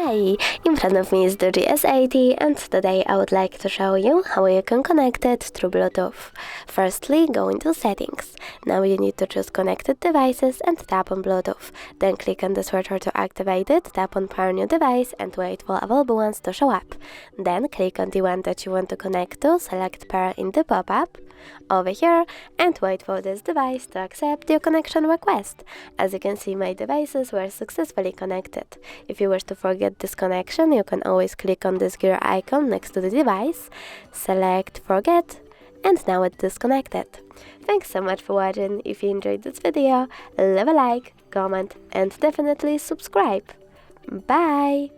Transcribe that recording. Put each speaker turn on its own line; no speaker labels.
Hi! In front of me is the DOOGEE S80 and today I would like to show you how you can connect it through Bluetooth. Firstly, go into Settings. Now you need to choose Connected Devices and tap on Bluetooth. Then click on the switcher to activate it, tap on Pair New Device and wait for available ones to show up. Then click on the one that you want to connect to, select Pair in the pop-up over here and wait for this device to accept your connection request. As you can see, my devices were successfully connected. If you wish to forget this connection, you can always click on this gear icon next to the device, select Forget, and now it's disconnected. Thanks so much for watching. If you enjoyed this video, leave a like, comment, and definitely subscribe. Bye!